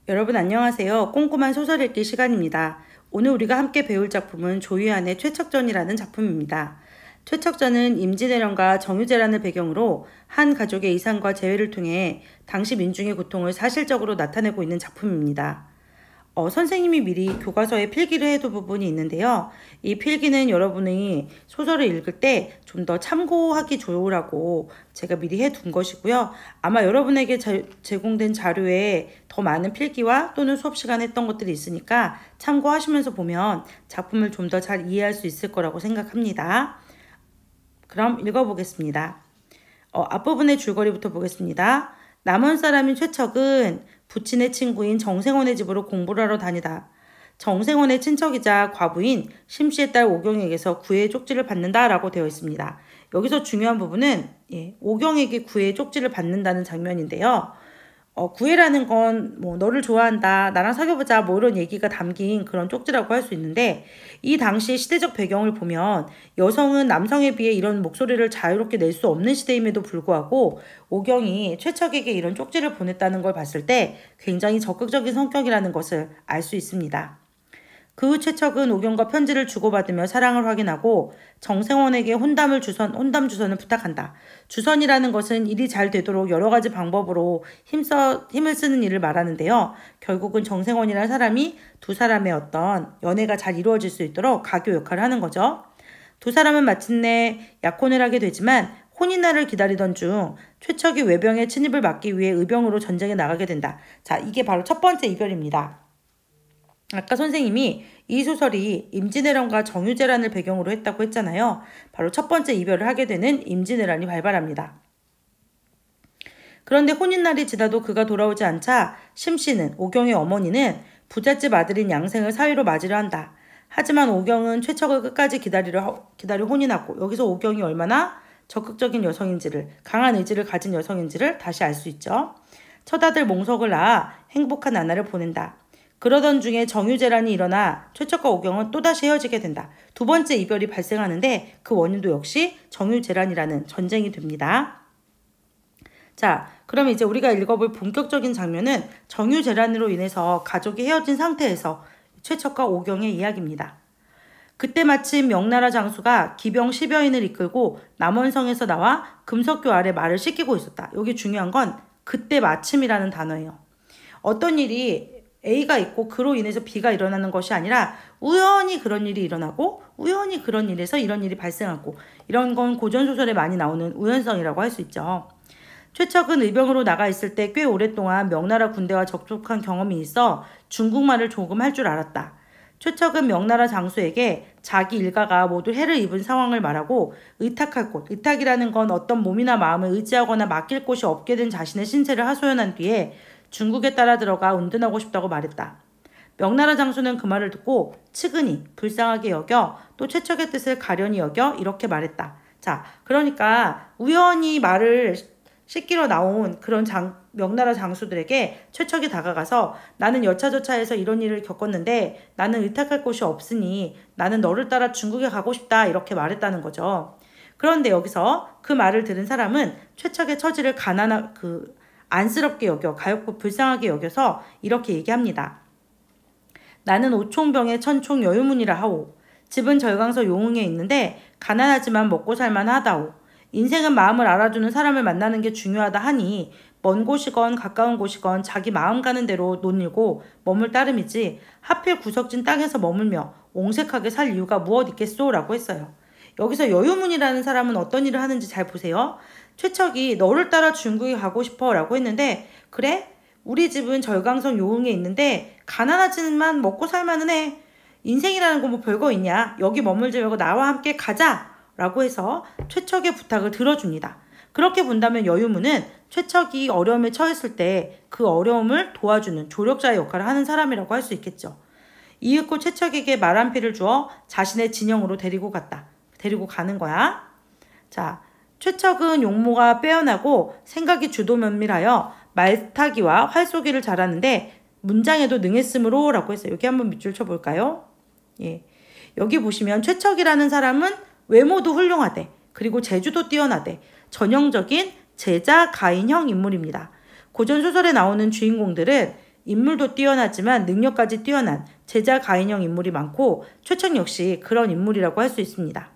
여러분 안녕하세요. 꼼꼼한 소설 읽기 시간입니다. 오늘 우리가 함께 배울 작품은 조유한의 최척전이라는 작품입니다. 최척전은 임진왜란과 정유재란을 배경으로 한 가족의 이상과 재회를 통해 당시 민중의 고통을 사실적으로 나타내고 있는 작품입니다. 선생님이 미리 교과서에 필기를 해둔 부분이 있는데요. 이 필기는 여러분이 소설을 읽을 때 좀 더 참고하기 좋으라고 제가 미리 해둔 것이고요. 아마 여러분에게 제공된 자료에 더 많은 필기와 또는 수업 시간에 했던 것들이 있으니까 참고하시면서 보면 작품을 좀 더 잘 이해할 수 있을 거라고 생각합니다. 그럼 읽어보겠습니다. 앞부분의 줄거리부터 보겠습니다. 남원 사람인 최척은 부친의 친구인 정생원의 집으로 공부를 하러 다니다 정생원의 친척이자 과부인 심씨의 딸 오경에게서 구애의 쪽지를 받는다라고 되어 있습니다. 여기서 중요한 부분은 오경에게 구애의 쪽지를 받는다는 장면인데요. 구애라는 건 뭐 너를 좋아한다, 나랑 사귀어보자 뭐 이런 얘기가 담긴 그런 쪽지라고 할 수 있는데, 이 당시 시대적 배경을 보면 여성은 남성에 비해 이런 목소리를 자유롭게 낼 수 없는 시대임에도 불구하고 오경이 최척에게 이런 쪽지를 보냈다는 걸 봤을 때 굉장히 적극적인 성격이라는 것을 알 수 있습니다. 그 후 최척은 오경과 편지를 주고받으며 사랑을 확인하고 정생원에게 혼담 주선을 부탁한다. 주선이라는 것은 일이 잘 되도록 여러 가지 방법으로 힘을 쓰는 일을 말하는데요. 결국은 정생원이라는 사람이 두 사람의 어떤 연애가 잘 이루어질 수 있도록 가교 역할을 하는 거죠. 두 사람은 마침내 약혼을 하게 되지만 혼인날을 기다리던 중 최척이 외병의 침입을 막기 위해 의병으로 전쟁에 나가게 된다. 자, 이게 바로 첫 번째 이별입니다. 아까 선생님이 이 소설이 임진왜란과 정유재란을 배경으로 했다고 했잖아요. 바로 첫 번째 이별을 하게 되는 임진왜란이 발발합니다. 그런데 혼인날이 지나도 그가 돌아오지 않자 심씨는, 오경의 어머니는 부잣집 아들인 양생을 사위로 맞이려 한다. 하지만 오경은 최척을 끝까지 기다려 혼인하고, 여기서 오경이 얼마나 적극적인 여성인지를, 강한 의지를 가진 여성인지를 다시 알 수 있죠. 첫 아들 몽석을 낳아 행복한 나날을 보낸다. 그러던 중에 정유재란이 일어나 최척과 오경은 또다시 헤어지게 된다. 두 번째 이별이 발생하는데 그 원인도 역시 정유재란이라는 전쟁이 됩니다. 자, 그럼 이제 우리가 읽어볼 본격적인 장면은 정유재란으로 인해서 가족이 헤어진 상태에서 최척과 오경의 이야기입니다. 그때 마침 명나라 장수가 기병 10여인을 이끌고 남원성에서 나와 금석교 아래 말을 씻기고 있었다. 여기 중요한 건 그때 마침이라는 단어예요. 어떤 일이 A가 있고 그로 인해서 B가 일어나는 것이 아니라 우연히 그런 일이 일어나고 우연히 그런 일에서 이런 일이 발생하고, 이런 건 고전소설에 많이 나오는 우연성이라고 할 수 있죠. 최척은 의병으로 나가 있을 때 꽤 오랫동안 명나라 군대와 접촉한 경험이 있어 중국말을 조금 할 줄 알았다. 최척은 명나라 장수에게 자기 일가가 모두 해를 입은 상황을 말하고 의탁할 곳, 의탁이라는 건 어떤 몸이나 마음을 의지하거나 맡길 곳이 없게 된 자신의 신세를 하소연한 뒤에 중국에 따라 들어가 운둔하고 싶다고 말했다. 명나라 장수는 그 말을 듣고 측은히 불쌍하게 여겨 또 최척의 뜻을 가련히 여겨 이렇게 말했다. 자, 그러니까 우연히 말을 씻기러 나온 그런 명나라 장수들에게 최척이 다가가서 나는 여차저차해서 이런 일을 겪었는데 나는 의탁할 곳이 없으니 나는 너를 따라 중국에 가고 싶다 이렇게 말했다는 거죠. 그런데 여기서 그 말을 들은 사람은 최척의 처지를 안쓰럽게 여겨 가엾고 불쌍하게 여겨서 이렇게 얘기합니다. 나는 오총병의 천총 여유문이라 하오. 집은 절강서 용흥에 있는데 가난하지만 먹고 살만하다오. 인생은 마음을 알아주는 사람을 만나는 게 중요하다 하니 먼 곳이건 가까운 곳이건 자기 마음 가는 대로 논일고 머물 따름이지 하필 구석진 땅에서 머물며 옹색하게 살 이유가 무엇 있겠소? 라고 했어요. 여기서 여유문이라는 사람은 어떤 일을 하는지 잘 보세요. 최척이 너를 따라 중국에 가고 싶어 라고 했는데, 그래? 우리 집은 절강성 요흥에 있는데 가난하지만 먹고 살만은 해. 인생이라는 거 뭐 별거 있냐. 여기 머물지 말고 나와 함께 가자 라고 해서 최척의 부탁을 들어줍니다. 그렇게 본다면 여유문은 최척이 어려움에 처했을 때 그 어려움을 도와주는 조력자의 역할을 하는 사람이라고 할 수 있겠죠. 이윽고 최척에게 말 한 피를 주어 자신의 진영으로 데리고 가는 거야. 자, 최척은 용모가 빼어나고 생각이 주도면밀하여 말타기와 활쏘기를 잘하는데 문장에도 능했으므로 라고 했어요. 여기 한번 밑줄 쳐볼까요? 예. 여기 보시면 최척이라는 사람은 외모도 훌륭하대. 그리고 재주도 뛰어나대. 전형적인 제자 가인형 인물입니다. 고전소설에 나오는 주인공들은 인물도 뛰어나지만 능력까지 뛰어난 제자 가인형 인물이 많고 최척 역시 그런 인물이라고 할 수 있습니다.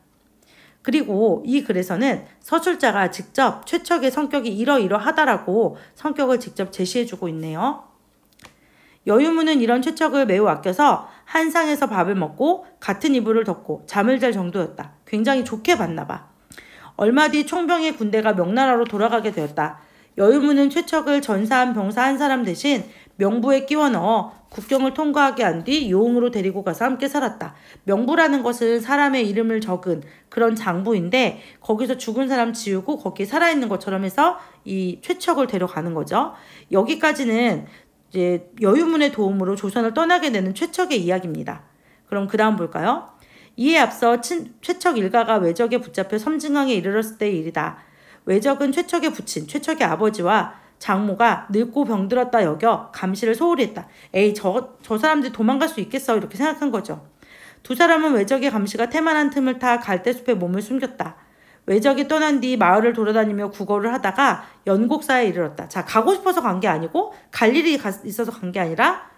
그리고 이 글에서는 서술자가 직접 최척의 성격이 이러이러하다라고 성격을 직접 제시해주고 있네요. 여유무는 이런 최척을 매우 아껴서 한 상에서 밥을 먹고 같은 이불을 덮고 잠을 잘 정도였다. 굉장히 좋게 봤나 봐. 얼마 뒤 총병의 군대가 명나라로 돌아가게 되었다. 여유무는 최척을 전사한 병사 한 사람 대신 명부에 끼워 넣어 국경을 통과하게 한 뒤 요흥으로 데리고 가서 함께 살았다. 명부라는 것은 사람의 이름을 적은 그런 장부인데 거기서 죽은 사람 지우고 거기에 살아있는 것처럼 해서 이 최척을 데려가는 거죠. 여기까지는 이제 여유문의 도움으로 조선을 떠나게 되는 최척의 이야기입니다. 그럼 그 다음 볼까요? 이에 앞서 최척 일가가 외적에 붙잡혀 섬진강에 이르렀을 때의 일이다. 외적은 최척의 부친, 최척의 아버지와 장모가 늙고 병들었다 여겨 감시를 소홀히 했다. 에이 저 사람들이 도망갈 수 있겠어 이렇게 생각한 거죠. 두 사람은 외적의 감시가 태만한 틈을 타 갈대숲에 몸을 숨겼다. 외적이 떠난 뒤 마을을 돌아다니며 구걸을 하다가 연곡사에 이르렀다. 자, 가고 싶어서 간 게 아니고 갈 일이 있어서 간 게 아니라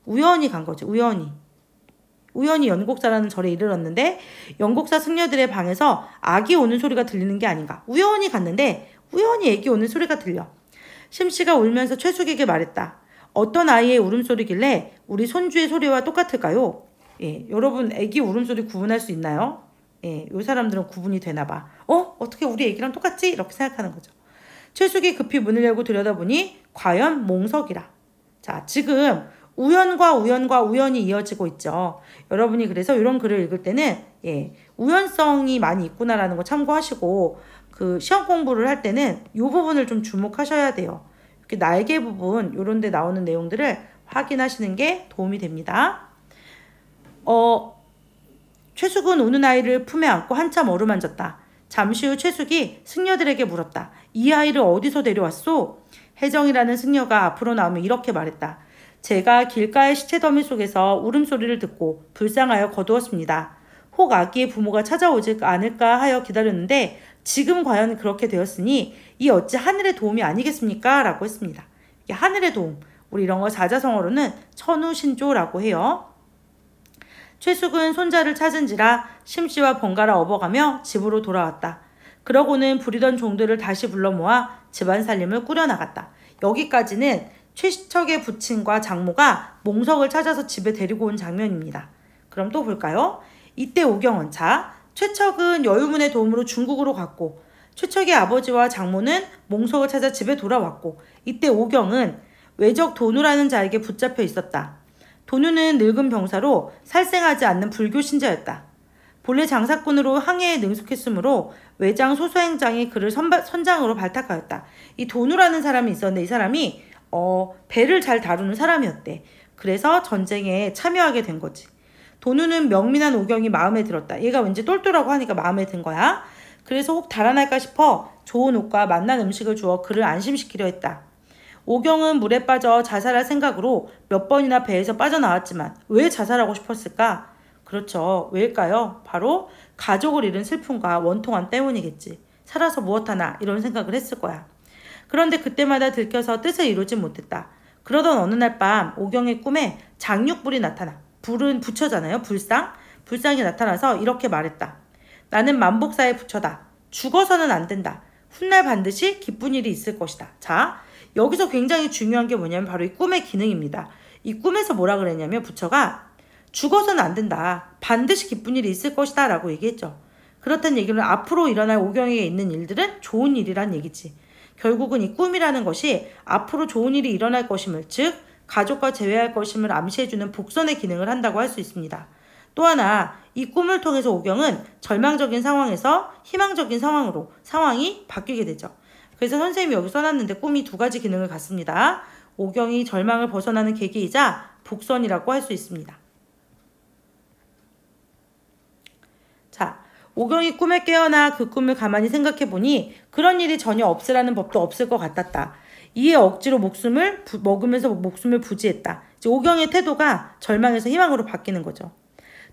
우연히 간 거죠. 우연히 연곡사라는 절에 이르렀는데 연곡사 승려들의 방에서 아기 오는 소리가 들리는 게 아닌가. 우연히 갔는데 우연히 애기 오는 소리가 들려. 심씨가 울면서 최숙에게 말했다. 어떤 아이의 울음소리길래 우리 손주의 소리와 똑같을까요? 예, 여러분 애기 울음소리 구분할 수 있나요? 예, 요 사람들은 구분이 되나 봐. 어떻게 우리 애기랑 똑같지? 이렇게 생각하는 거죠. 최숙이 급히 문을 열고 들여다보니 과연 몽석이라. 자, 지금 우연과 우연이 이어지고 있죠. 여러분이 그래서 이런 글을 읽을 때는 우연성이 많이 있구나라는 거 참고하시고 그 시험 공부를 할 때는 이 부분을 좀 주목하셔야 돼요. 이렇게 날개 부분 이런 데 나오는 내용들을 확인하시는 게 도움이 됩니다. 최숙은 우는 아이를 품에 안고 한참 어루만졌다. 잠시 후 최숙이 승려들에게 물었다. 이 아이를 어디서 데려왔소? 혜정이라는 승려가 앞으로 나오며 이렇게 말했다. 제가 길가의 시체더미 속에서 울음소리를 듣고 불쌍하여 거두었습니다. 혹 아기의 부모가 찾아오지 않을까 하여 기다렸는데 지금 과연 그렇게 되었으니 이 어찌 하늘의 도움이 아니겠습니까? 라고 했습니다. 이게 하늘의 도움, 우리 이런 거 사자성어로는 천우신조라고 해요. 최숙은 손자를 찾은지라 심씨와 번갈아 업어가며 집으로 돌아왔다. 그러고는 부리던 종들을 다시 불러 모아 집안 살림을 꾸려나갔다. 여기까지는 최척의 부친과 장모가 몽석을 찾아서 집에 데리고 온 장면입니다. 그럼 또 볼까요? 이때 오경은 최척은 여유문의 도움으로 중국으로 갔고 최척의 아버지와 장모는 몽석을 찾아 집에 돌아왔고 이때 오경은 외적 도누라는 자에게 붙잡혀 있었다. 도누는 늙은 병사로 살생하지 않는 불교 신자였다. 본래 장사꾼으로 항해에 능숙했으므로 외장 소소행장이 그를 선장으로 발탁하였다. 이 도누라는 사람이 있었는데 이 사람이 배를 잘 다루는 사람이었대. 그래서 전쟁에 참여하게 된 거지. 도누는 명민한 오경이 마음에 들었다. 얘가 왠지 똘똘하고 하니까 마음에 든 거야. 그래서 혹 달아날까 싶어 좋은 옷과 맛난 음식을 주어 그를 안심시키려 했다. 오경은 물에 빠져 자살할 생각으로 몇 번이나 배에서 빠져나왔지만 왜 자살하고 싶었을까? 그렇죠. 왜일까요? 바로 가족을 잃은 슬픔과 원통함 때문이겠지. 살아서 무엇하나 이런 생각을 했을 거야. 그런데 그때마다 들켜서 뜻을 이루지 못했다. 그러던 어느 날 밤 오경의 꿈에 장육불이 나타나. 불은 부처잖아요. 불상이 나타나서 이렇게 말했다. 나는 만복사의 부처다. 죽어서는 안 된다. 훗날 반드시 기쁜 일이 있을 것이다. 자, 여기서 굉장히 중요한 게 뭐냐면 바로 이 꿈의 기능입니다. 이 꿈에서 뭐라 그랬냐면 부처가 죽어서는 안 된다. 반드시 기쁜 일이 있을 것이다 라고 얘기했죠. 그렇다는 얘기는 앞으로 일어날 오경에게 있는 일들은 좋은 일이란 얘기지. 결국은 이 꿈이라는 것이 앞으로 좋은 일이 일어날 것임을, 즉 가족과 재회할 것임을 암시해주는 복선의 기능을 한다고 할 수 있습니다. 또 하나 이 꿈을 통해서 오경은 절망적인 상황에서 희망적인 상황이 바뀌게 되죠. 그래서 선생님이 여기 써놨는데 꿈이 두 가지 기능을 갖습니다. 오경이 절망을 벗어나는 계기이자 복선이라고 할 수 있습니다. 자, 오경이 꿈에 깨어나 그 꿈을 가만히 생각해보니 그런 일이 전혀 없으라는 법도 없을 것 같았다. 이에 억지로 먹으면서 목숨을 부지했다. 이제 오경의 태도가 절망에서 희망으로 바뀌는 거죠.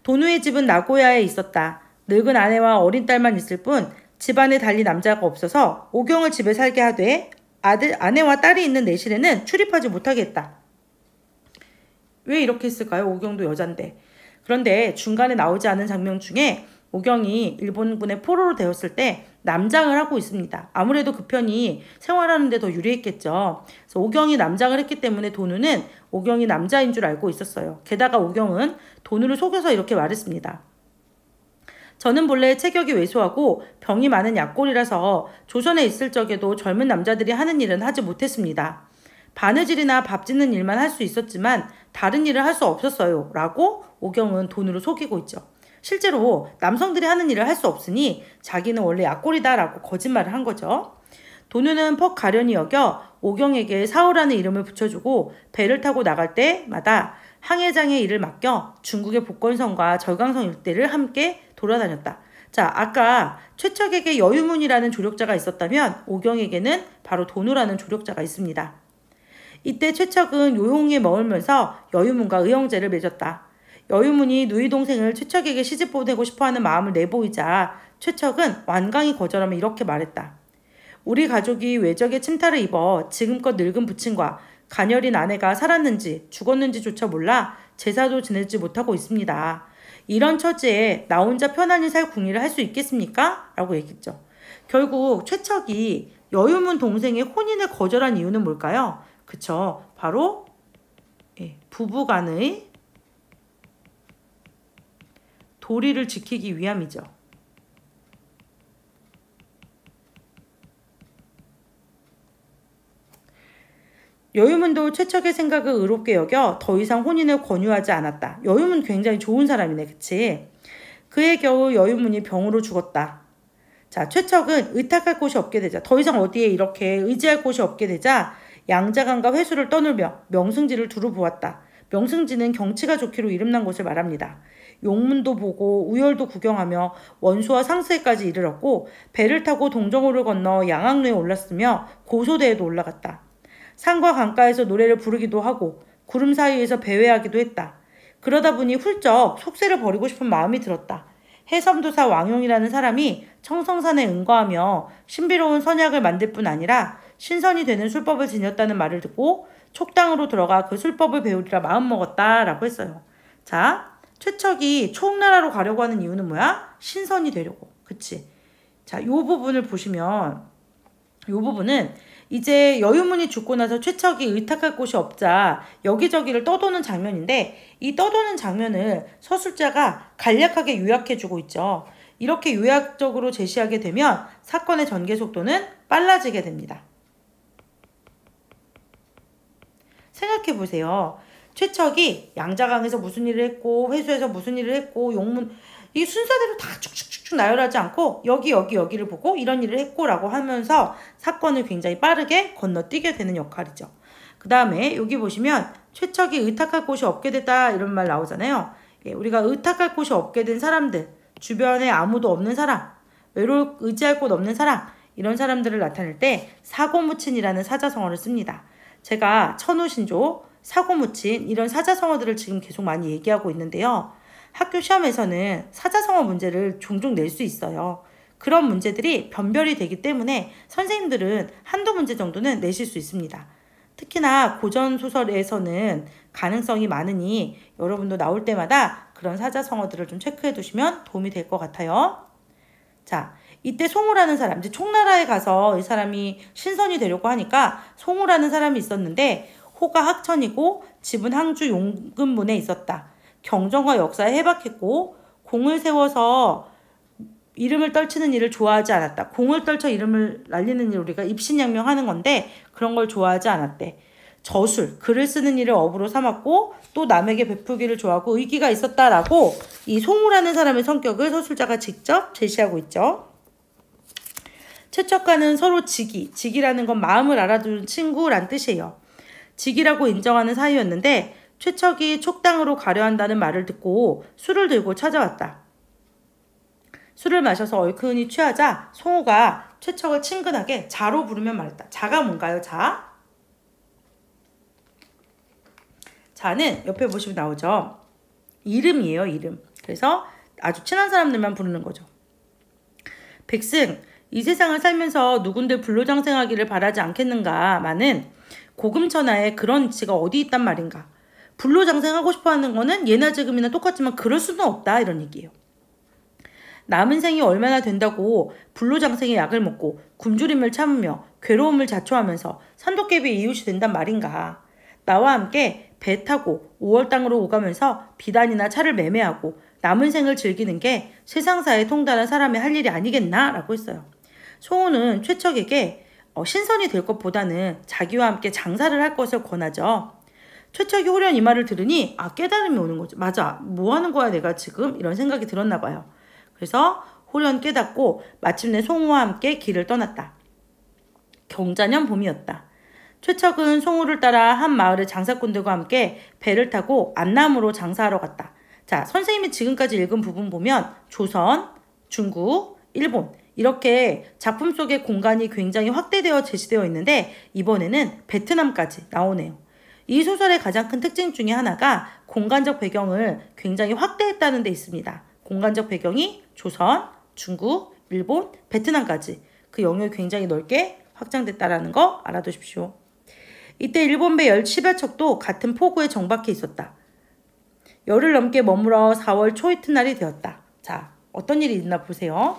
도누의 집은 나고야에 있었다. 늙은 아내와 어린 딸만 있을 뿐 집안에 달리 남자가 없어서 오경을 집에 살게 하되 아내와 딸이 있는 내실에는 출입하지 못하게 했다. 왜 이렇게 했을까요? 오경도 여잔데. 그런데 중간에 나오지 않은 장면 중에 오경이 일본군의 포로로 되었을 때 남장을 하고 있습니다. 아무래도 그 편이 생활하는 데 더 유리했겠죠. 그래서 오경이 남장을 했기 때문에 도누는 오경이 남자인 줄 알고 있었어요. 게다가 오경은 도누를 속여서 이렇게 말했습니다. 저는 본래 체격이 왜소하고 병이 많은 약골이라서 조선에 있을 적에도 젊은 남자들이 하는 일은 하지 못했습니다. 바느질이나 밥 짓는 일만 할 수 있었지만 다른 일을 할 수 없었어요. 라고 오경은 돈으로 속이고 있죠. 실제로 남성들이 하는 일을 할 수 없으니 자기는 원래 약골이다 라고 거짓말을 한 거죠. 도누는 퍽 가련히 여겨 오경에게 사오라는 이름을 붙여주고 배를 타고 나갈 때마다 항해장의 일을 맡겨 중국의 복건성과 절강성 일대를 함께 돌아다녔다. 자, 아까 최척에게 여유문이라는 조력자가 있었다면 오경에게는 바로 도누라는 조력자가 있습니다. 이때 최척은 요홍에 머물면서 여유문과 의형제를 맺었다. 여유문이 누이 동생을 최척에게 시집 보내고 싶어하는 마음을 내보이자 최척은 완강히 거절하며 이렇게 말했다. 우리 가족이 외적의 침탈을 입어 지금껏 늙은 부친과 가녀린 아내가 살았는지 죽었는지조차 몰라 제사도 지내지 못하고 있습니다. 이런 처지에 나 혼자 편안히 살 궁리를 할 수 있겠습니까? 라고 얘기했죠. 결국 최척이 여유문 동생의 혼인을 거절한 이유는 뭘까요? 그쵸. 바로 부부간의 도리를 지키기 위함이죠. 여유문도 최척의 생각을 의롭게 여겨 더 이상 혼인을 권유하지 않았다. 여유문 굉장히 좋은 사람이네. 그치? 그에 겨우 여유문이 병으로 죽었다. 자, 최척은 의탁할 곳이 없게 되자, 더 이상 어디에 이렇게 의지할 곳이 없게 되자 양자강과 회수를 떠놀며 명승지를 두루 보았다. 명승지는 경치가 좋기로 이름난 곳을 말합니다. 용문도 보고 우열도 구경하며 원수와 상수에까지 이르렀고 배를 타고 동정호를 건너 양학루에 올랐으며 고소대에도 올라갔다. 산과 강가에서 노래를 부르기도 하고 구름 사이에서 배회하기도 했다. 그러다 보니 훌쩍 속세를 버리고 싶은 마음이 들었다. 해섬도사 왕용이라는 사람이 청성산에 응거하며 신비로운 선약을 만들 뿐 아니라 신선이 되는 술법을 지녔다는 말을 듣고 촉당으로 들어가 그 술법을 배우리라 마음먹었다라고 했어요. 자, 최척이 초나라로 가려고 하는 이유는 뭐야? 신선이 되려고. 그치? 자, 요 부분을 보시면 요 부분은 이제 여유문이 죽고 나서 최척이 의탁할 곳이 없자 여기저기를 떠도는 장면인데 이 떠도는 장면을 서술자가 간략하게 요약해주고 있죠. 이렇게 요약적으로 제시하게 되면 사건의 전개 속도는 빨라지게 됩니다. 생각해보세요. 최척이 양자강에서 무슨 일을 했고 회수에서 무슨 일을 했고 용문 이 순서대로 다 쭉쭉쭉쭉 나열하지 않고 여기를 보고 이런 일을 했고 라고 하면서 사건을 굉장히 빠르게 건너뛰게 되는 역할이죠. 그 다음에 여기 보시면 최척이 의탁할 곳이 없게 됐다 이런 말 나오잖아요. 예, 우리가 의탁할 곳이 없게 된 사람들, 주변에 아무도 없는 사람, 의지할 곳 없는 사람, 이런 사람들을 나타낼 때 사고무친이라는 사자성어를 씁니다. 제가 천우신조, 사고무친 이런 사자성어들을 지금 계속 많이 얘기하고 있는데요. 학교 시험에서는 사자성어 문제를 종종 낼 수 있어요. 그런 문제들이 변별이 되기 때문에 선생님들은 한두 문제 정도는 내실 수 있습니다. 특히나 고전소설에서는 가능성이 많으니 여러분도 나올 때마다 그런 사자성어들을 좀 체크해 두시면 도움이 될 것 같아요. 자, 이때 송우라는 사람, 이제 총나라에 가서 이 사람이 신선이 되려고 하니까 송우라는 사람이 있었는데 호가 학천이고 집은 항주 용근문에 있었다. 경전과 역사에 해박했고 공을 세워서 이름을 떨치는 일을 좋아하지 않았다. 공을 떨쳐 이름을 날리는 일 우리가 입신양명하는 건데 그런 걸 좋아하지 않았대. 저술, 글을 쓰는 일을 업으로 삼았고 또 남에게 베풀기를 좋아하고 의기가 있었다라고 이 송우라는 사람의 성격을 서술자가 직접 제시하고 있죠. 최척과는 서로 직이라는 건 마음을 알아두는 친구란 뜻이에요. 직이라고 인정하는 사이였는데 최척이 촉당으로 가려 한다는 말을 듣고 술을 들고 찾아왔다. 술을 마셔서 얼큰이 취하자 송우가 최척을 친근하게 자로 부르며 말했다. 자가 뭔가요? 자? 자는 옆에 보시면 나오죠. 이름이에요. 이름. 그래서 아주 친한 사람들만 부르는 거죠. 백승, 이 세상을 살면서 누군들 불로장생하기를 바라지 않겠는가마는 고금천하에 그런 이치가 어디 있단 말인가. 불로장생하고 싶어하는 거는 예나 지금이나 똑같지만 그럴 수는 없다 이런 얘기예요. 남은 생이 얼마나 된다고 불로장생의 약을 먹고 굶주림을 참으며 괴로움을 자초하면서 산도깨비의 이웃이 된단 말인가. 나와 함께 배 타고 5월 땅으로 오가면서 비단이나 차를 매매하고 남은 생을 즐기는 게 세상사에 통달한 사람의 할 일이 아니겠나? 라고 했어요. 소호는 최척에게 신선이 될 것보다는 자기와 함께 장사를 할 것을 권하죠. 최척이 호련 이 말을 들으니 깨달음이 오는 거죠. 맞아, 뭐 하는 거야 내가 지금? 이런 생각이 들었나 봐요. 그래서 호련 깨닫고 마침내 송우와 함께 길을 떠났다. 경자년 봄이었다. 최척은 송우를 따라 한 마을의 장사꾼들과 함께 배를 타고 안남으로 장사하러 갔다. 자, 선생님이 지금까지 읽은 부분 보면 조선, 중국, 일본 이렇게 작품 속의 공간이 굉장히 확대되어 제시되어 있는데 이번에는 베트남까지 나오네요. 이 소설의 가장 큰 특징 중에 하나가 공간적 배경을 굉장히 확대했다는 데 있습니다. 공간적 배경이 조선, 중국, 일본, 베트남까지 그 영역이 굉장히 넓게 확장됐다는 거 알아두십시오. 이때 일본 배 10여 척도 같은 포구에 정박해 있었다. 열흘 넘게 머물러 4월 초 이튿날이 되었다. 자, 어떤 일이 있나 보세요.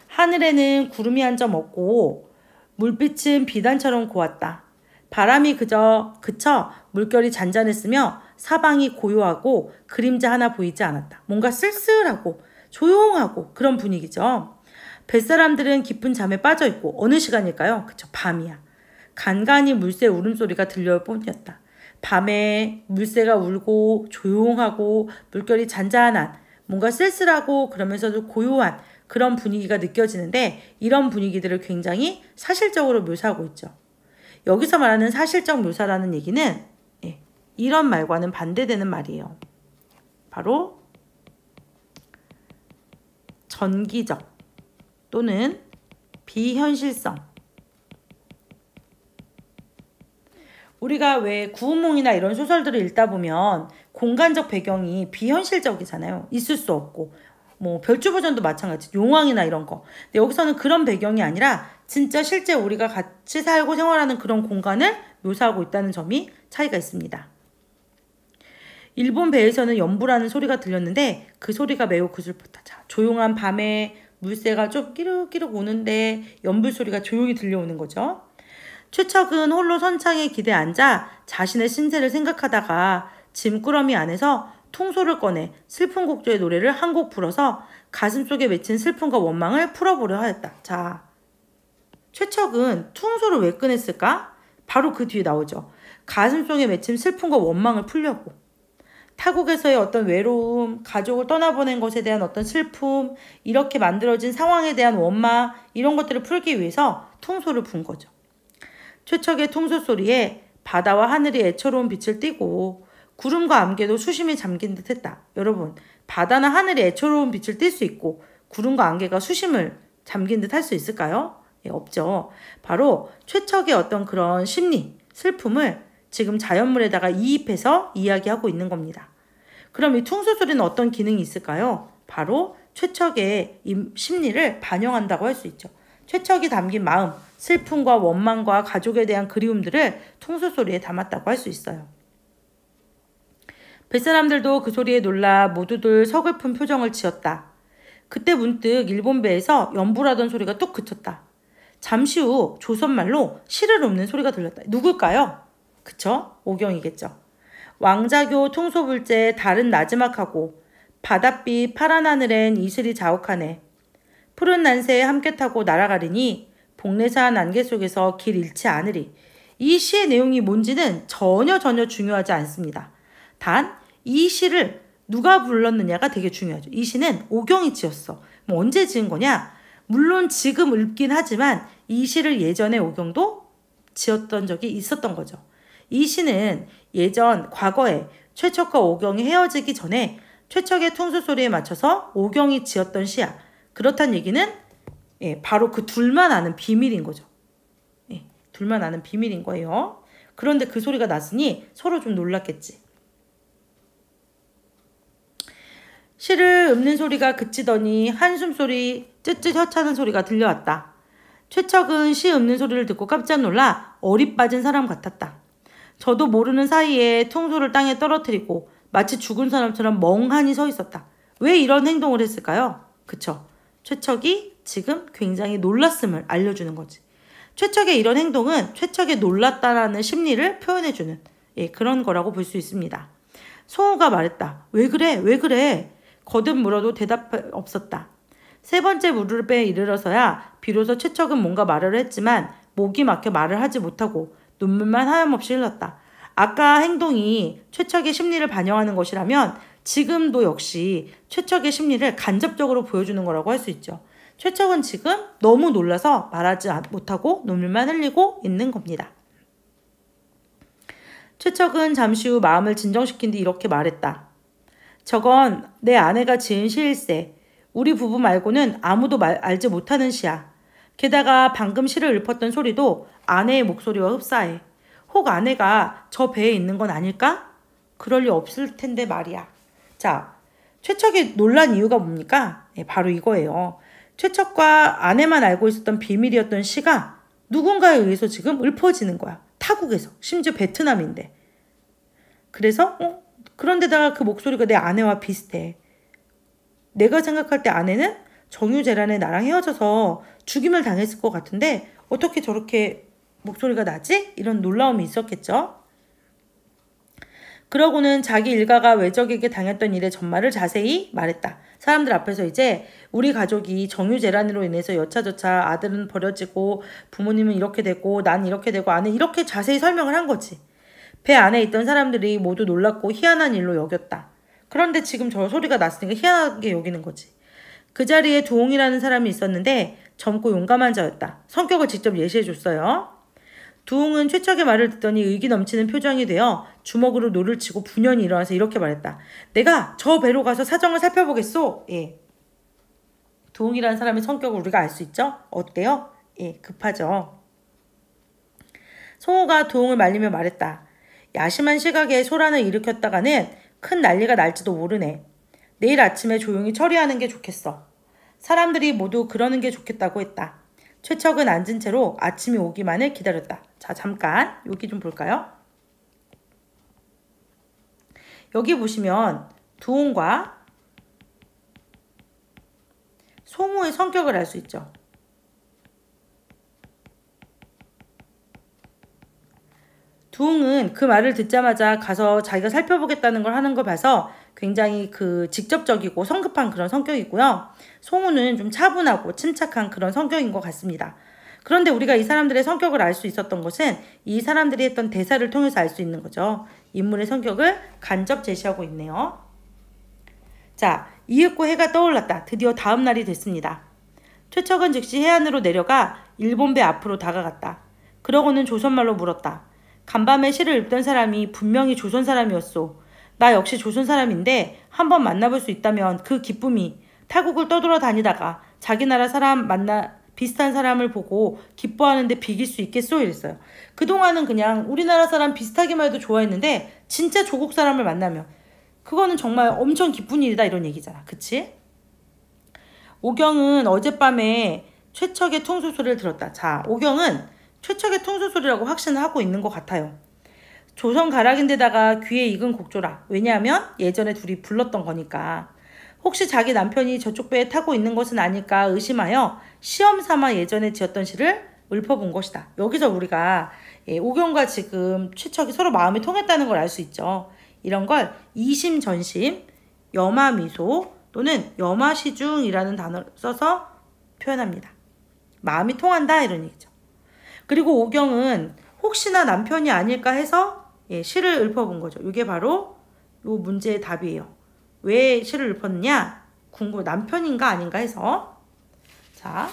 하늘에는 구름이 한 점 없고 물빛은 비단처럼 고왔다. 바람이 그쳐 물결이 잔잔했으며 사방이 고요하고 그림자 하나 보이지 않았다. 뭔가 쓸쓸하고 조용하고 그런 분위기죠. 뱃사람들은 깊은 잠에 빠져있고 어느 시간일까요? 그쵸, 밤이야. 간간히 물새 울음소리가 들려올 뿐이었다. 밤에 물새가 울고 조용하고 물결이 잔잔한 뭔가 쓸쓸하고 그러면서도 고요한 그런 분위기가 느껴지는데 이런 분위기들을 굉장히 사실적으로 묘사하고 있죠. 여기서 말하는 사실적 묘사라는 얘기는 이런 말과는 반대되는 말이에요. 바로 전기적 또는 비현실성. 우리가 왜 구운몽이나 이런 소설들을 읽다 보면 공간적 배경이 비현실적이잖아요. 있을 수 없고 뭐 별주버전도 마찬가지, 용왕이나 이런 거. 근데 여기서는 그런 배경이 아니라 진짜 실제 우리가 같이 살고 생활하는 그런 공간을 묘사하고 있다는 점이 차이가 있습니다. 일본 배에서는 연부라는 소리가 들렸는데 그 소리가 매우 구슬펐다. 자, 조용한 밤에 물새가 좀 끼룩끼룩 우는데 연불 소리가 조용히 들려오는 거죠. 최척은 홀로 선창에 기대 앉아 자신의 신세를 생각하다가 짐꾸러미 안에서 통소를 꺼내 슬픈 곡조의 노래를 한 곡 불어서 가슴속에 맺힌 슬픔과 원망을 풀어보려 하였다. 자, 최척은 퉁소를 왜 꺼냈을까? 바로 그 뒤에 나오죠. 가슴속에 맺힌 슬픔과 원망을 풀려고. 타국에서의 어떤 외로움, 가족을 떠나보낸 것에 대한 어떤 슬픔, 이렇게 만들어진 상황에 대한 원망, 이런 것들을 풀기 위해서 퉁소를 분 거죠. 최척의 퉁소 소리에 바다와 하늘이 애처로운 빛을 띠고 구름과 안개도 수심이 잠긴 듯 했다. 여러분, 바다나 하늘이 애처로운 빛을 띌 수 있고 구름과 안개가 수심을 잠긴 듯 할 수 있을까요? 없죠. 바로 최척의 어떤 그런 심리, 슬픔을 지금 자연물에다가 이입해서 이야기하고 있는 겁니다. 그럼 이 퉁소 소리는 어떤 기능이 있을까요? 바로 최척의 이 심리를 반영한다고 할 수 있죠. 최척이 담긴 마음, 슬픔과 원망과 가족에 대한 그리움들을 퉁소 소리에 담았다고 할 수 있어요. 뱃사람들도 그 소리에 놀라 모두들 서글픈 표정을 지었다. 그때 문득 일본 배에서 연부라던 소리가 뚝 그쳤다. 잠시 후 조선말로 시를 읊는 소리가 들렸다. 누굴까요? 그쵸? 오경이겠죠. 왕자교 통소불제 달은 나지막하고 바닷빛 파란 하늘엔 이슬이 자욱하네. 푸른 난새에 함께 타고 날아가리니 복례사한 안개 속에서 길 잃지 않으리. 이 시의 내용이 뭔지는 전혀 중요하지 않습니다. 단 이 시를 누가 불렀느냐가 되게 중요하죠. 이 시는 오경이 지었어. 뭐 언제 지은 거냐? 물론 지금 읊긴 하지만 이 시를 예전에 오경도 지었던 적이 있었던 거죠. 이 시는 예전 과거에 최척과 오경이 헤어지기 전에 최척의 퉁소 소리에 맞춰서 오경이 지었던 시야. 그렇다는 얘기는 바로 그 둘만 아는 비밀인 거죠. 둘만 아는 비밀인 거예요. 그런데 그 소리가 났으니 서로 좀 놀랐겠지. 시를 읊는 소리가 그치더니 한숨 소리, 쯧쯧 혀차는 소리가 들려왔다. 최척은 시 읊는 소리를 듣고 깜짝 놀라 어리 빠진 사람 같았다. 저도 모르는 사이에 퉁소를 땅에 떨어뜨리고 마치 죽은 사람처럼 멍하니 서 있었다. 왜 이런 행동을 했을까요? 그쵸? 최척이 지금 굉장히 놀랐음을 알려주는 거지. 최척의 이런 행동은 최척의 놀랐다라는 심리를 표현해주는 그런 거라고 볼 수 있습니다. 송우가 말했다. 왜 그래? 왜 그래? 거듭 물어도 대답 없었다. 세 번째 무릎에 이르러서야 비로소 최척은 뭔가 말을 했지만 목이 막혀 말을 하지 못하고 눈물만 하염없이 흘렀다. 아까 행동이 최척의 심리를 반영하는 것이라면 지금도 역시 최척의 심리를 간접적으로 보여주는 거라고 할 수 있죠. 최척은 지금 너무 놀라서 말하지 못하고 눈물만 흘리고 있는 겁니다. 최척은 잠시 후 마음을 진정시킨 뒤 이렇게 말했다. 저건 내 아내가 지은 시일세. 우리 부부 말고는 아무도 알지 못하는 시야. 게다가 방금 시를 읊었던 소리도 아내의 목소리와 흡사해. 혹 아내가 저 배에 있는 건 아닐까? 그럴 리 없을 텐데 말이야. 자, 최척이 놀란 이유가 뭡니까? 바로 이거예요. 최척과 아내만 알고 있었던 비밀이었던 시가 누군가에 의해서 지금 읊어지는 거야. 타국에서. 심지어 베트남인데. 그래서 그런데다가 그 목소리가 내 아내와 비슷해. 내가 생각할 때 아내는 정유재란에 나랑 헤어져서 죽임을 당했을 것 같은데 어떻게 저렇게 목소리가 나지? 이런 놀라움이 있었겠죠. 그러고는 자기 일가가 외적에게 당했던 일의 전말을 자세히 말했다. 사람들 앞에서 이제 우리 가족이 정유재란으로 인해서 여차저차 아들은 버려지고 부모님은 이렇게 되고 난 이렇게 되고 아내 이렇게 자세히 설명을 한 거지. 배 안에 있던 사람들이 모두 놀랍고 희한한 일로 여겼다. 그런데 지금 저 소리가 났으니까 희한하게 여기는 거지. 그 자리에 두홍이라는 사람이 있었는데 젊고 용감한 자였다. 성격을 직접 예시해줬어요. 두홍은 최척의 말을 듣더니 의기 넘치는 표정이 되어 주먹으로 노를 치고 분연히 일어나서 이렇게 말했다. 내가 저 배로 가서 사정을 살펴보겠소. 예. 두홍이라는 사람의 성격을 우리가 알 수 있죠? 어때요? 예, 급하죠. 송호가 두홍을 말리며 말했다. 야심한 시각에 소란을 일으켰다가는 큰 난리가 날지도 모르네. 내일 아침에 조용히 처리하는 게 좋겠어. 사람들이 모두 그러는 게 좋겠다고 했다. 최척은 앉은 채로 아침이 오기만을 기다렸다. 자, 잠깐 여기 좀 볼까요? 여기 보시면 두홍과 송우의 성격을 알 수 있죠. 두홍은 그 말을 듣자마자 가서 자기가 살펴보겠다는 걸 하는 걸 봐서 굉장히 직접적이고 성급한 그런 성격이고요. 송우는 좀 차분하고 침착한 그런 성격인 것 같습니다. 그런데 우리가 이 사람들의 성격을 알 수 있었던 것은 이 사람들이 했던 대사를 통해서 알 수 있는 거죠. 인물의 성격을 간접 제시하고 있네요. 자, 이윽고 해가 떠올랐다. 드디어 다음 날이 됐습니다. 최척은 즉시 해안으로 내려가 일본배 앞으로 다가갔다. 그러고는 조선말로 물었다. 간밤에 시를 읊던 사람이 분명히 조선 사람이었소. 나 역시 조선 사람인데 한번 만나볼 수 있다면 그 기쁨이 타국을 떠돌아다니다가 자기 나라 사람 만나 비슷한 사람을 보고 기뻐하는데 비길 수 있겠소? 이랬어요. 그동안은 그냥 우리나라 사람 비슷하기만 해도 좋아했는데 진짜 조국 사람을 만나면 그거는 정말 엄청 기쁜 일이다 이런 얘기잖아. 그치? 오경은 어젯밤에 최척의 퉁소 소리를 들었다. 자, 오경은 최척의 퉁소 소리라고 확신을 하고 있는 것 같아요. 조선 가락인데다가 귀에 익은 곡조라. 왜냐하면 예전에 둘이 불렀던 거니까. 혹시 자기 남편이 저쪽 배에 타고 있는 것은 아닐까 의심하여 시험 삼아 예전에 지었던 시를 읊어본 것이다. 여기서 우리가 오경과 지금 최척이 서로 마음이 통했다는 걸 알 수 있죠. 이런 걸 이심전심, 여마미소 또는 여마시중이라는 단어를 써서 표현합니다. 마음이 통한다 이런 얘기죠. 그리고 오경은 혹시나 남편이 아닐까 해서 시를 읊어본 거죠. 이게 바로 이 문제의 답이에요. 왜 시를 읊었느냐? 남편인가 아닌가 해서. 자,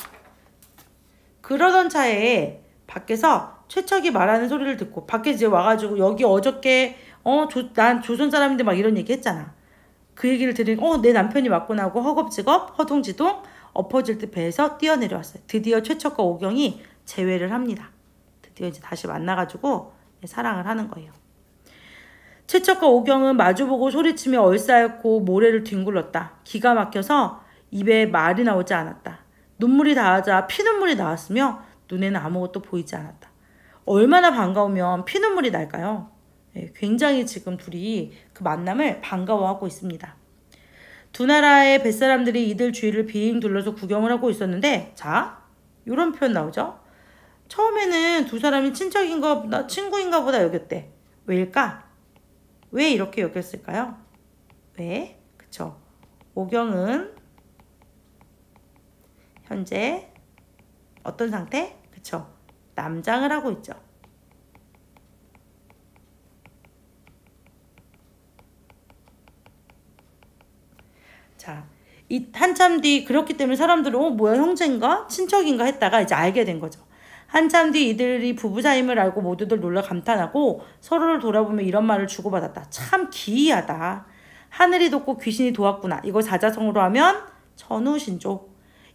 그러던 차에 밖에서 최척이 말하는 소리를 듣고 밖에 이제 와가지고 여기 어저께 난 조선 사람인데 막 이런 얘기 했잖아. 그 얘기를 들으니 내 남편이 맞구나 하고 허겁지겁 허둥지둥 엎어질 듯 배에서 뛰어내려왔어요. 드디어 최척과 오경이 재회를 합니다. 드디어 이제 다시 만나가지고 사랑을 하는 거예요. 최척과 오경은 마주보고 소리치며 얼싸였고 모래를 뒹굴렀다. 기가 막혀서 입에 말이 나오지 않았다. 눈물이 닿아자 피눈물이 나왔으며 눈에는 아무것도 보이지 않았다. 얼마나 반가우면 피눈물이 날까요? 굉장히 지금 둘이 그 만남을 반가워하고 있습니다. 두 나라의 뱃사람들이 이들 주위를 빙 둘러서 구경을 하고 있었는데, 자, 이런 표현 나오죠? 처음에는 두 사람이 친구인가 보다 여겼대. 왜일까? 왜 이렇게 여겼을까요? 왜? 그쵸. 오경은 현재 어떤 상태? 그쵸. 남장을 하고 있죠. 자, 이 한참 뒤 그렇기 때문에 사람들은 뭐야 형제인가? 친척인가? 했다가 이제 알게 된 거죠. 한참 뒤 이들이 부부 사임을 알고 모두들 놀라 감탄하고 서로를 돌아보며 이런 말을 주고받았다. 참 기이하다. 하늘이 돕고 귀신이 도왔구나. 이걸 사자성어로 하면 전우신조.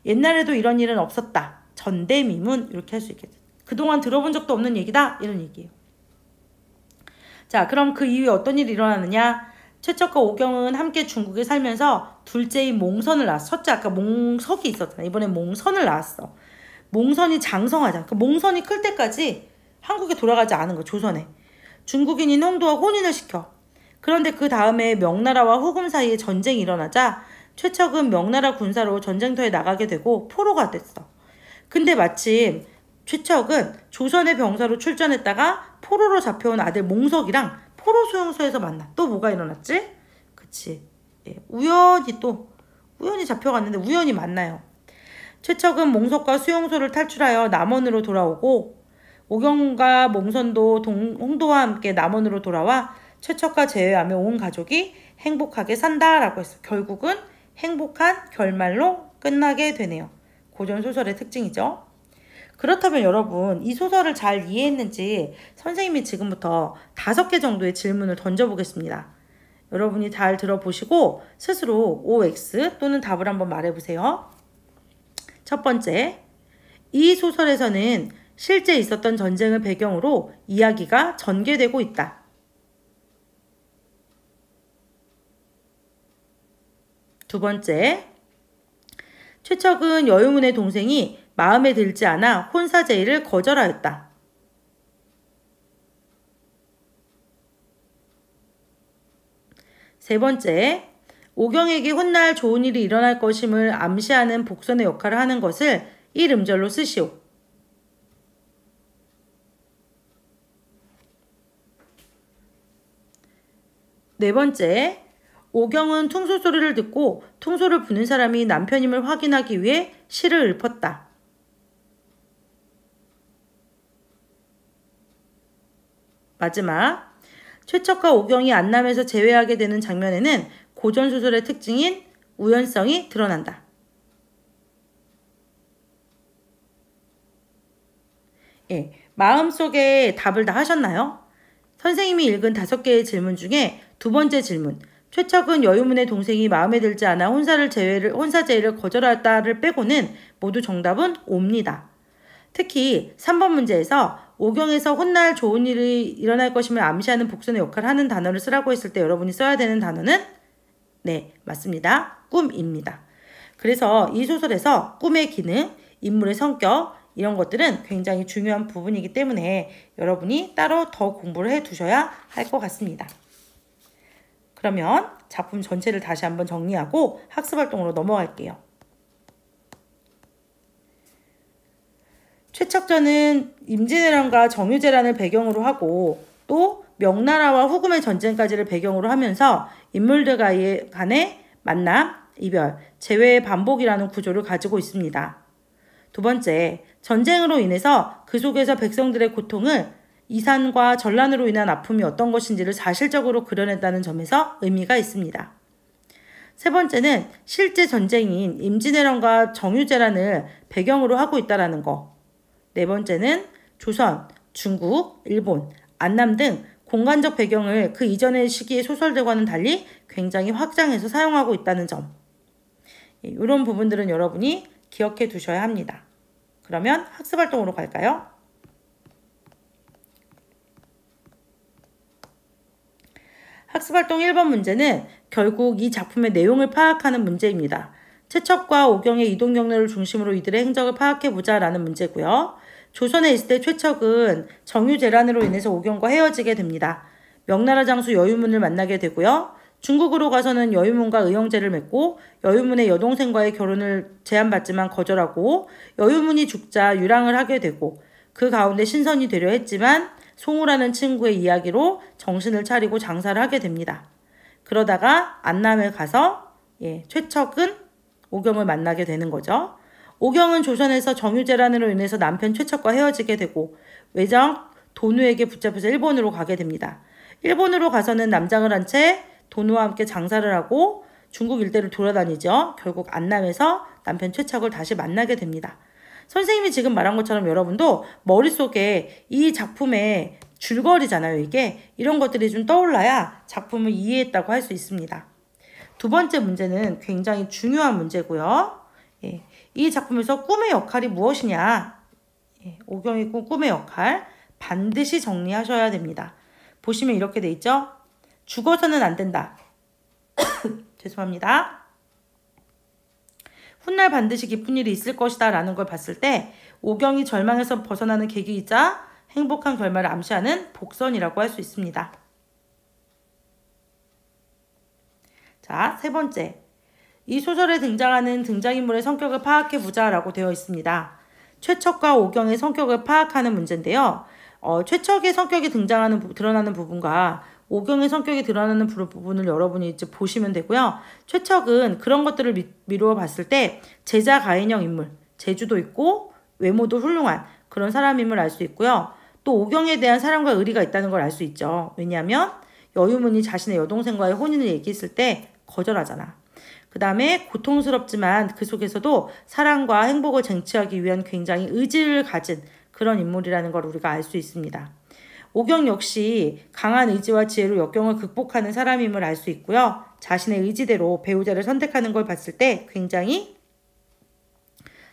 옛날에도 이런 일은 없었다. 전대미문. 이렇게 할 수 있겠죠. 그동안 들어본 적도 없는 얘기다. 이런 얘기예요. 자, 그럼 그 이후에 어떤 일이 일어나느냐? 최척과 오경은 함께 중국에 살면서 둘째인 몽선을 낳았어. 첫째 아까 몽석이 있었잖아. 이번엔 몽선을 낳았어. 몽선이 장성하자. 그 몽선이 클 때까지 한국에 돌아가지 않은 거, 조선에. 중국인인 홍도와 혼인을 시켜. 그런데 그 다음에 명나라와 후금 사이에 전쟁이 일어나자 최척은 명나라 군사로 전쟁터에 나가게 되고 포로가 됐어. 근데 마침 최척은 조선의 병사로 출전했다가 포로로 잡혀온 아들 몽석이랑 포로 수용소에서 만나. 또 뭐가 일어났지? 그치. 우연히 잡혀갔는데 우연히 만나요. 최척은 몽석과 수용소를 탈출하여 남원으로 돌아오고 오경과 몽선도 홍도와 함께 남원으로 돌아와 최척과 제외하며 온 가족이 행복하게 산다라고 했어. 결국은 행복한 결말로 끝나게 되네요. 고전소설의 특징이죠. 그렇다면 여러분 이 소설을 잘 이해했는지 선생님이 지금부터 5개 정도의 질문을 던져보겠습니다. 여러분이 잘 들어보시고 스스로 OX 또는 답을 한번 말해보세요. 첫 번째, 이 소설에서는 실제 있었던 전쟁을 배경으로 이야기가 전개되고 있다. 두 번째, 최척은 여유문의 동생이 마음에 들지 않아 혼사제의를 거절하였다. 세 번째, 오경에게 훗날 좋은 일이 일어날 것임을 암시하는 복선의 역할을 하는 것을 1음절로 쓰시오. 네 번째, 오경은 퉁소 소리를 듣고 퉁소를 부는 사람이 남편임을 확인하기 위해 시를 읊었다. 마지막, 최척과 오경이 안남에서 재회하게 되는 장면에는 고전소설의 특징인 우연성이 드러난다. 마음속에 답을 다 하셨나요? 선생님이 읽은 5개의 질문 중에 두 번째 질문, 최척은 여유문의 동생이 마음에 들지 않아 혼사제의를 거절하였다를 빼고는 모두 정답은 O입니다. 특히 3번 문제에서 오경에서 훗날 좋은 일이 일어날 것임을 암시하는 복선의 역할을 하는 단어를 쓰라고 했을 때 여러분이 써야 되는 단어는 네, 맞습니다. 꿈입니다. 그래서 이 소설에서 꿈의 기능, 인물의 성격 이런 것들은 굉장히 중요한 부분이기 때문에 여러분이 따로 더 공부를 해 두셔야 할 것 같습니다. 그러면 작품 전체를 다시 한번 정리하고 학습활동으로 넘어갈게요. 최척전은 임진왜란과 정유재란을 배경으로 하고 또 명나라와 후금의 전쟁까지를 배경으로 하면서 인물들 간의 만남, 이별, 재회의 반복이라는 구조를 가지고 있습니다. 두 번째, 전쟁으로 인해서 그 속에서 백성들의 고통을 이산과 전란으로 인한 아픔이 어떤 것인지를 사실적으로 그려낸다는 점에서 의미가 있습니다. 세 번째는 실제 전쟁인 임진왜란과 정유재란을 배경으로 하고 있다는 거. 네 번째는 조선, 중국, 일본, 안남 등 공간적 배경을 그 이전의 시기의 소설들과는 달리 굉장히 확장해서 사용하고 있다는 점. 이런 부분들은 여러분이 기억해 두셔야 합니다. 그러면 학습활동으로 갈까요? 학습활동 1번 문제는 결국 이 작품의 내용을 파악하는 문제입니다. 최척과 오경의 이동 경로를 중심으로 이들의 행적을 파악해보자 라는 문제고요. 조선에 있을 때 최척은 정유재란으로 인해서 오경과 헤어지게 됩니다. 명나라 장수 여유문을 만나게 되고요. 중국으로 가서는 여유문과 의형제를 맺고 여유문의 여동생과의 결혼을 제안받지만 거절하고 여유문이 죽자 유랑을 하게 되고 그 가운데 신선이 되려 했지만 송우라는 친구의 이야기로 정신을 차리고 장사를 하게 됩니다. 그러다가 안남에 가서 최척은 오경을 만나게 되는 거죠. 오경은 조선에서 정유재란으로 인해서 남편 최척과 헤어지게 되고 외적 도누에게 붙잡혀서 일본으로 가게 됩니다. 일본으로 가서는 남장을 한 채 도누와 함께 장사를 하고 중국 일대를 돌아다니죠. 결국 안남에서 남편 최척을 다시 만나게 됩니다. 선생님이 지금 말한 것처럼 여러분도 머릿속에 이 작품의 줄거리잖아요. 이런 것들이 좀 떠올라야 작품을 이해했다고 할 수 있습니다. 두 번째 문제는 굉장히 중요한 문제고요. 이 작품에서 꿈의 역할이 무엇이냐? 오경의 꿈의 역할 반드시 정리하셔야 됩니다. 보시면 이렇게 돼 있죠? 죽어서는 안 된다. 죄송합니다. 훗날 반드시 기쁜 일이 있을 것이다 라는 걸 봤을 때 오경이 절망에서 벗어나는 계기이자 행복한 결말을 암시하는 복선이라고 할 수 있습니다. 자, 세 번째. 이 소설에 등장하는 등장인물의 성격을 파악해보자 라고 되어 있습니다. 최척과 오경의 성격을 파악하는 문제인데요. 최척의 성격이 드러나는 부분과 오경의 성격이 드러나는 부분을 여러분이 이제 보시면 되고요. 최척은 그런 것들을 미루어 봤을 때 제자 가인형 인물, 재주도 있고 외모도 훌륭한 그런 사람임을 알 수 있고요. 또 오경에 대한 사랑과 의리가 있다는 걸 알 수 있죠. 왜냐하면 여유문이 자신의 여동생과의 혼인을 얘기했을 때 거절하잖아. 그 다음에 고통스럽지만 그 속에서도 사랑과 행복을 쟁취하기 위한 굉장히 의지를 가진 그런 인물이라는 걸 우리가 알 수 있습니다. 오경 역시 강한 의지와 지혜로 역경을 극복하는 사람임을 알 수 있고요. 자신의 의지대로 배우자를 선택하는 걸 봤을 때 굉장히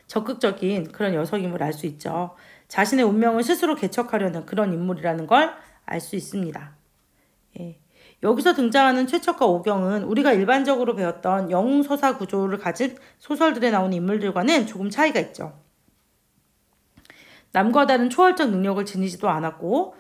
적극적인 그런 여성임을 알 수 있죠. 자신의 운명을 스스로 개척하려는 그런 인물이라는 걸 알 수 있습니다. 여기서 등장하는 최척과 오경은 우리가 일반적으로 배웠던 영웅서사 구조를 가진 소설들에 나오는 인물들과는 조금 차이가 있죠. 남과 다른 초월적 능력을 지니지도 않았고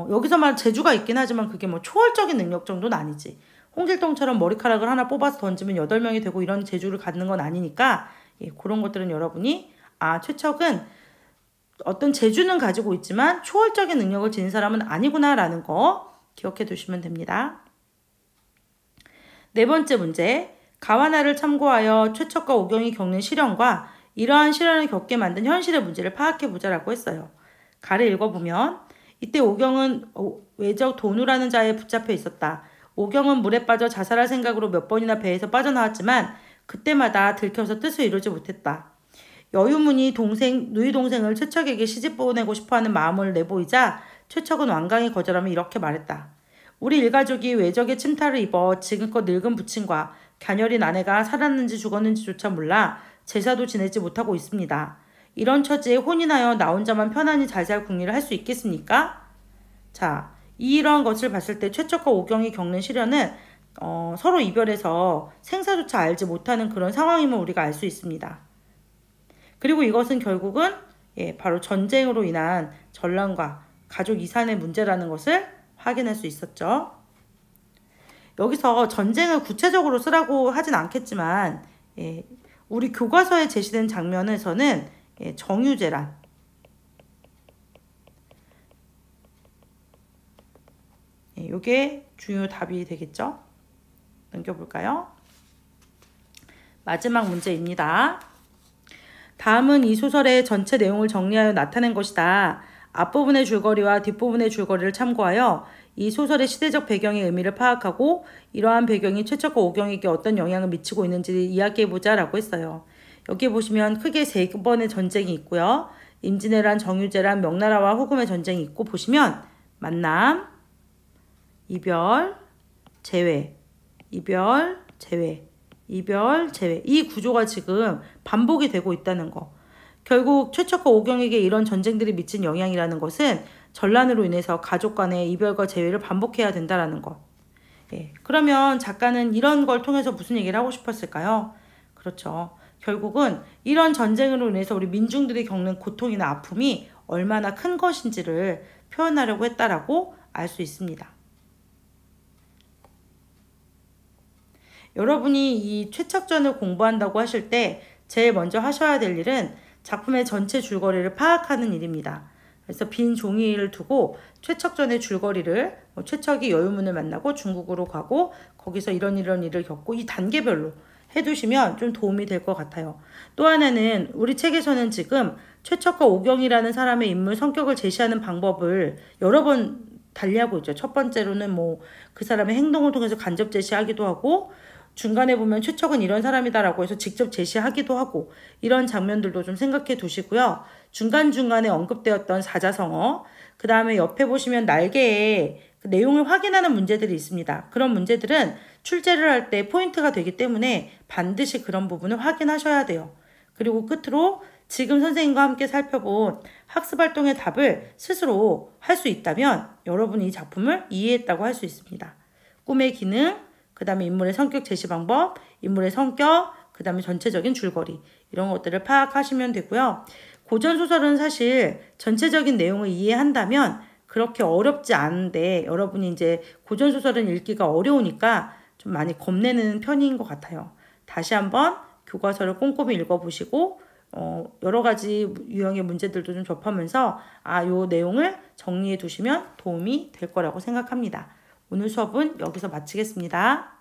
여기서 말한 재주가 있긴 하지만 그게 뭐 초월적인 능력 정도는 아니지. 홍길동처럼 머리카락을 하나 뽑아서 던지면 8명이 되고 이런 재주를 갖는 건 아니니까 그런 것들은 여러분이 최척은 어떤 재주는 가지고 있지만 초월적인 능력을 지닌 사람은 아니구나 라는 거 기억해 두시면 됩니다. 네 번째 문제. 가와나를 참고하여 최척과 오경이 겪는 시련과 이러한 시련을 겪게 만든 현실의 문제를 파악해보자 라고 했어요. 가를 읽어보면 이때 오경은 외적 도누라는 자에 붙잡혀 있었다. 오경은 물에 빠져 자살할 생각으로 몇 번이나 배에서 빠져나왔지만 그때마다 들켜서 뜻을 이루지 못했다. 여유문이 누이 동생을 최척에게 시집 보내고 싶어하는 마음을 내보이자 최척은 완강히 거절하며 이렇게 말했다. 우리 일가족이 외적의 침탈을 입어 지금껏 늙은 부친과 갸녀린 아내가 살았는지 죽었는지조차 몰라 제사도 지내지 못하고 있습니다. 이런 처지에 혼인하여 나 혼자만 편안히 잘 살 궁리를 할 수 있겠습니까? 자, 이런 것을 봤을 때 최척과 오경이 겪는 시련은 서로 이별해서 생사조차 알지 못하는 그런 상황임을 우리가 알 수 있습니다. 그리고 이것은 결국은 바로 전쟁으로 인한 전란과 가족 이산의 문제라는 것을 확인할 수 있었죠. 여기서 전쟁을 구체적으로 쓰라고 하진 않겠지만 우리 교과서에 제시된 장면에서는 정유재란 이게 중요 답이 되겠죠. 넘겨볼까요? 마지막 문제입니다. 다음은 이 소설의 전체 내용을 정리하여 나타낸 것이다. 앞부분의 줄거리와 뒷부분의 줄거리를 참고하여 이 소설의 시대적 배경의 의미를 파악하고 이러한 배경이 최척과 오경에게 어떤 영향을 미치고 있는지 이야기해보자 라고 했어요. 여기 보시면 크게 3번의 전쟁이 있고요. 임진왜란, 정유재란, 명나라와 후금의 전쟁이 있고 보시면 만남, 이별, 재회, 이별, 재회, 이별, 재회 이 구조가 지금 반복이 되고 있다는 거. 결국 최척과 오경에게 이런 전쟁들이 미친 영향이라는 것은 전란으로 인해서 가족 간의 이별과 재회를 반복해야 된다는 것. 그러면 작가는 이런 걸 통해서 무슨 얘기를 하고 싶었을까요? 그렇죠. 결국은 이런 전쟁으로 인해서 우리 민중들이 겪는 고통이나 아픔이 얼마나 큰 것인지를 표현하려고 했다라고 알 수 있습니다. 여러분이 이 최척전을 공부한다고 하실 때 제일 먼저 하셔야 될 일은 작품의 전체 줄거리를 파악하는 일입니다. 그래서 빈 종이를 두고 최척전의 줄거리를 최척이 여유문을 만나고 중국으로 가고 거기서 이런 일을 겪고 이 단계별로 해두시면 좀 도움이 될 것 같아요. 또 하나는 우리 책에서는 지금 최척과 오경이라는 사람의 인물 성격을 제시하는 방법을 여러 번 달리하고 있죠. 첫 번째로는 뭐 그 사람의 행동을 통해서 간접 제시하기도 하고 중간에 보면 최척은 이런 사람이다라고 해서 직접 제시하기도 하고 이런 장면들도 좀 생각해 두시고요. 중간중간에 언급되었던 사자성어, 그 다음에 옆에 보시면 날개에 그 내용을 확인하는 문제들이 있습니다. 그런 문제들은 출제를 할 때 포인트가 되기 때문에 반드시 그런 부분을 확인하셔야 돼요. 그리고 끝으로 지금 선생님과 함께 살펴본 학습활동의 답을 스스로 할 수 있다면 여러분이 이 작품을 이해했다고 할 수 있습니다. 꿈의 기능, 그 다음에 인물의 성격 제시 방법, 인물의 성격, 그 다음에 전체적인 줄거리 이런 것들을 파악하시면 되고요. 고전소설은 사실 전체적인 내용을 이해한다면 그렇게 어렵지 않은데 여러분이 이제 고전소설은 읽기가 어려우니까 좀 많이 겁내는 편인 것 같아요. 다시 한번 교과서를 꼼꼼히 읽어보시고 여러 가지 유형의 문제들도 좀 접하면서 요 내용을 정리해 두시면 도움이 될 거라고 생각합니다. 오늘 수업은 여기서 마치겠습니다.